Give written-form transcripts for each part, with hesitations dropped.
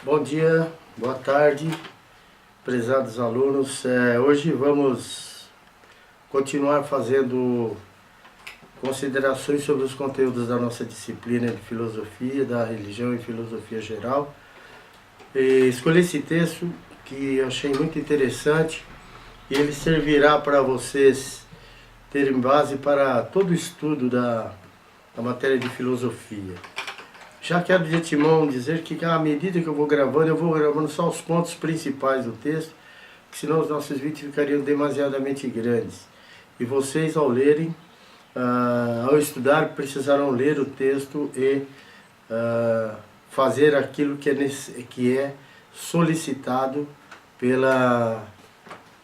Bom dia, boa tarde, prezados alunos. Hoje vamos continuar fazendo considerações sobre os conteúdos da nossa disciplina de filosofia, da religião e filosofia geral. Escolhi esse texto que eu achei muito interessante e ele servirá para vocês terem base para todo o estudo da matéria de filosofia. Já quero de antemão dizer que à medida que eu vou gravando só os pontos principais do texto, que senão os nossos vídeos ficariam demasiadamente grandes. E vocês, ao lerem, ao estudar, precisarão ler o texto e fazer aquilo que é solicitado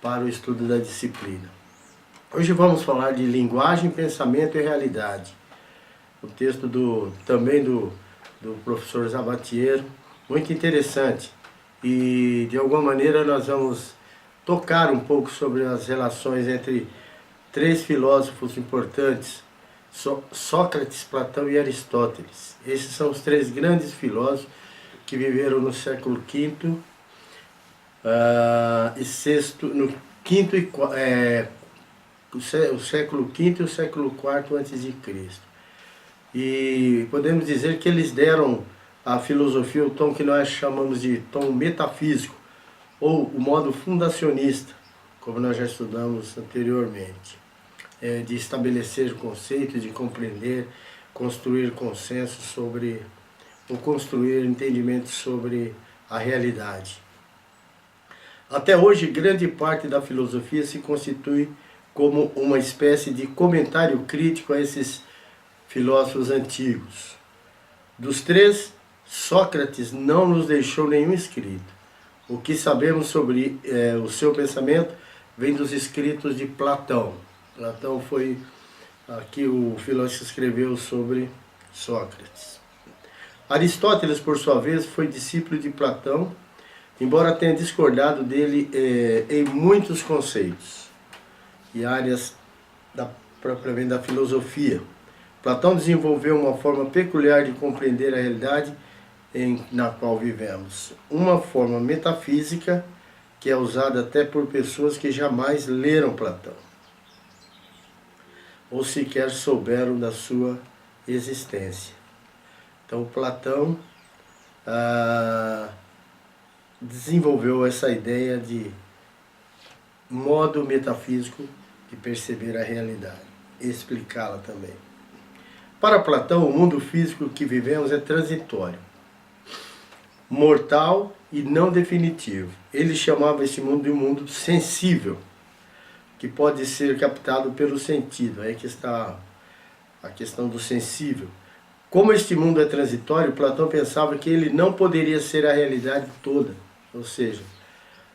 para o estudo da disciplina. Hoje vamos falar de linguagem, pensamento e realidade. O texto também do professor Sabatier, muito interessante. E de alguma maneira nós vamos tocar um pouco sobre as relações entre três filósofos importantes, Sócrates, Platão e Aristóteles. Esses são os três grandes filósofos que viveram no século V e VI, o século V e o século IV a.C. E podemos dizer que eles deram à filosofia o tom que nós chamamos de tom metafísico, ou o modo fundacionista, como nós já estudamos anteriormente, de estabelecer conceitos, de compreender, construir consenso ou construir entendimentos sobre a realidade. Até hoje, grande parte da filosofia se constitui como uma espécie de comentário crítico a esses filósofos antigos. Dos três, Sócrates não nos deixou nenhum escrito. O que sabemos sobre o seu pensamento vem dos escritos de Platão. Platão foi aqui o filósofo que escreveu sobre Sócrates. Aristóteles, por sua vez, foi discípulo de Platão, embora tenha discordado dele em muitos conceitos e áreas propriamente da filosofia. Platão desenvolveu uma forma peculiar de compreender a realidade na qual vivemos. Uma forma metafísica que é usada até por pessoas que jamais leram Platão ou sequer souberam da sua existência. Então Platão desenvolveu essa ideia de modo metafísico de perceber a realidade e explicá-la também. Para Platão, o mundo físico que vivemos é transitório, mortal e não definitivo. Ele chamava esse mundo de um mundo sensível, que pode ser captado pelo sentido. Aí que está a questão do sensível. Como este mundo é transitório, Platão pensava que ele não poderia ser a realidade toda. Ou seja,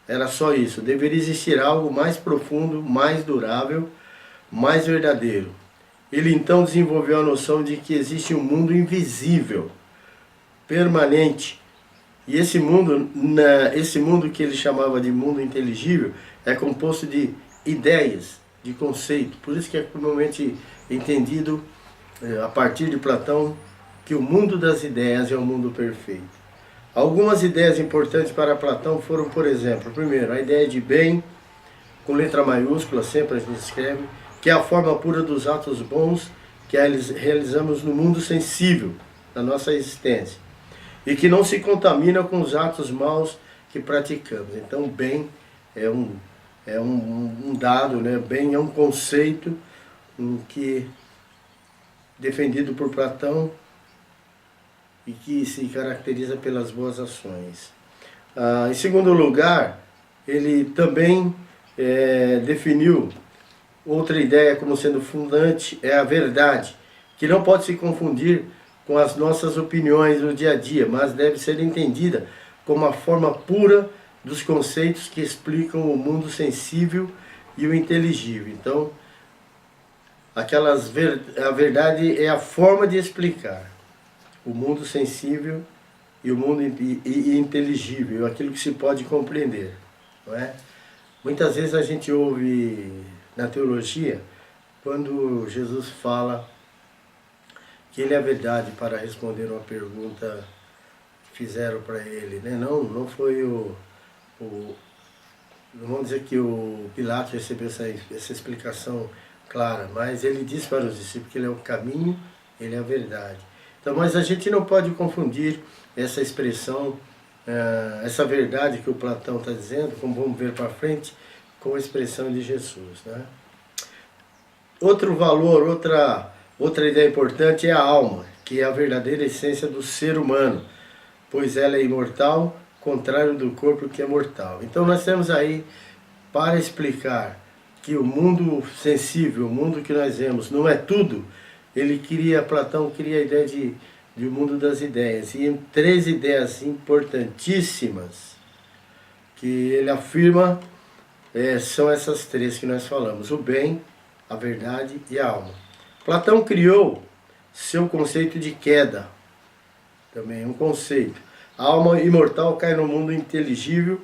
era só isso. Deveria existir algo mais profundo, mais durável, mais verdadeiro. Ele então desenvolveu a noção de que existe um mundo invisível, permanente. E esse mundo que ele chamava de mundo inteligível, é composto de ideias, de conceito. Por isso que é comumente entendido, a partir de Platão, que o mundo das ideias é o mundo perfeito. Algumas ideias importantes para Platão foram, por exemplo, primeiro, a ideia de bem, com letra maiúscula, sempre a gente escreve, que é a forma pura dos atos bons que realizamos no mundo sensível, na nossa existência, e que não se contamina com os atos maus que praticamos. Então, bem é um dado, né? Bem é um conceito que defendido por Platão e que se caracteriza pelas boas ações. Em segundo lugar, ele também definiu outra ideia como sendo fundante, é a verdade, que não pode se confundir com as nossas opiniões no dia a dia, mas deve ser entendida como a forma pura dos conceitos que explicam o mundo sensível e o inteligível. Então, a verdade é a forma de explicar o mundo sensível e o mundo inteligível, aquilo que se pode compreender, não é? Muitas vezes a gente ouve na teologia, quando Jesus fala que ele é a verdade para responder uma pergunta fizeram para ele, né? Não foi não vamos dizer que o Pilatos recebeu essa explicação clara, mas ele disse para os discípulos que ele é o caminho, ele é a verdade. Então, mas a gente não pode confundir essa expressão, essa verdade que o Platão está dizendo, como vamos ver para frente, com a expressão de Jesus, né? Outro valor, outra ideia importante é a alma, que é a verdadeira essência do ser humano, pois ela é imortal, contrário do corpo que é mortal. Então nós temos aí, para explicar que o mundo sensível, o mundo que nós vemos, não é tudo, Platão queria a ideia de um mundo das ideias. E 3 ideias importantíssimas que ele afirma são essas 3 que nós falamos: o bem, a verdade e a alma. Platão criou seu conceito de queda, também é um conceito. A alma imortal cai no mundo inteligível,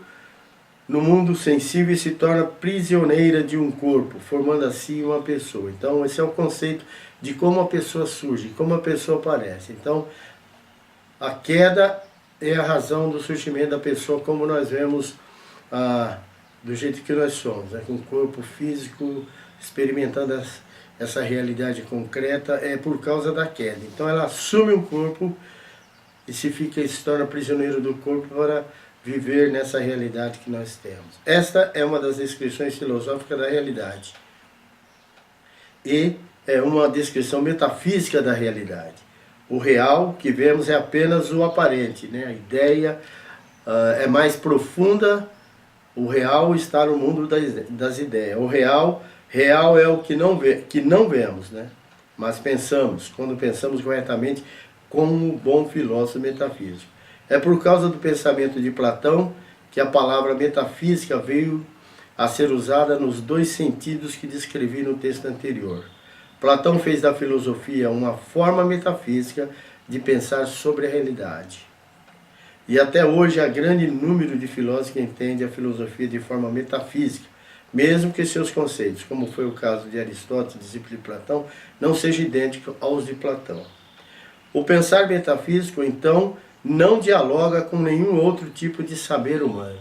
no mundo sensível, e se torna prisioneira de um corpo, formando assim uma pessoa. Então esse é o conceito de como a pessoa surge, como a pessoa aparece. Então a queda é a razão do surgimento da pessoa, como nós vemos do jeito que nós somos, né? Com o corpo físico, experimentando essa realidade concreta, é por causa da queda. Então ela assume o corpo e se torna prisioneiro do corpo para viver nessa realidade que nós temos. Esta é uma das descrições filosóficas da realidade. E é uma descrição metafísica da realidade. O real que vemos é apenas o aparente, né? A ideia é mais profunda. O real está no mundo das ideias. O real é o que não vemos, né? Mas pensamos, quando pensamos corretamente, como um bom filósofo metafísico. É por causa do pensamento de Platão que a palavra metafísica veio a ser usada nos 2 sentidos que descrevi no texto anterior. Platão fez da filosofia uma forma metafísica de pensar sobre a realidade. E até hoje há grande número de filósofos que entendem a filosofia de forma metafísica, mesmo que seus conceitos, como foi o caso de Aristóteles, discípulo de Platão, não sejam idênticos aos de Platão. O pensar metafísico, então, não dialoga com nenhum outro tipo de saber humano,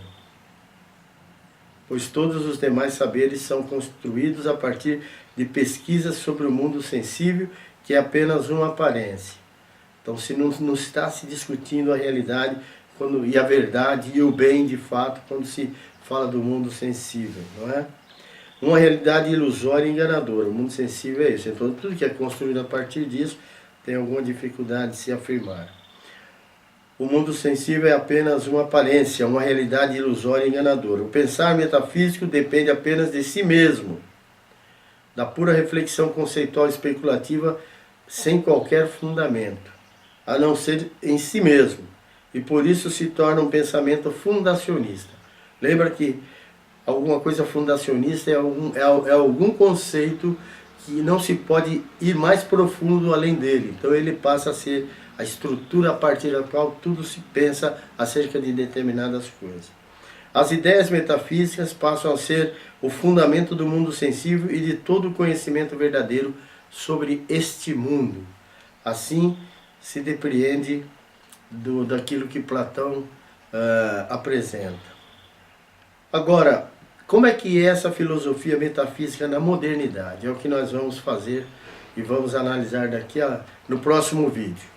pois todos os demais saberes são construídos a partir de pesquisas sobre o mundo sensível, que é apenas uma aparência. Então, se não está se discutindo a realidade e a verdade e o bem de fato quando se fala do mundo sensível, não é? Uma realidade ilusória e enganadora. O mundo sensível é isso. Então, tudo que é construído a partir disso tem alguma dificuldade de se afirmar. O mundo sensível é apenas uma aparência, uma realidade ilusória e enganadora. O pensar metafísico depende apenas de si mesmo, da pura reflexão conceitual especulativa sem qualquer fundamento, a não ser em si mesmo, e por isso se torna um pensamento fundacionista. Lembra que alguma coisa fundacionista é algum conceito que não se pode ir mais profundo além dele. Então ele passa a ser a estrutura a partir da qual tudo se pensa acerca de determinadas coisas. As ideias metafísicas passam a ser o fundamento do mundo sensível e de todo o conhecimento verdadeiro sobre este mundo. Assim se depreende daquilo que Platão apresenta. Agora, como é que é essa filosofia metafísica na modernidade? É o que nós vamos fazer e vamos analisar no próximo vídeo.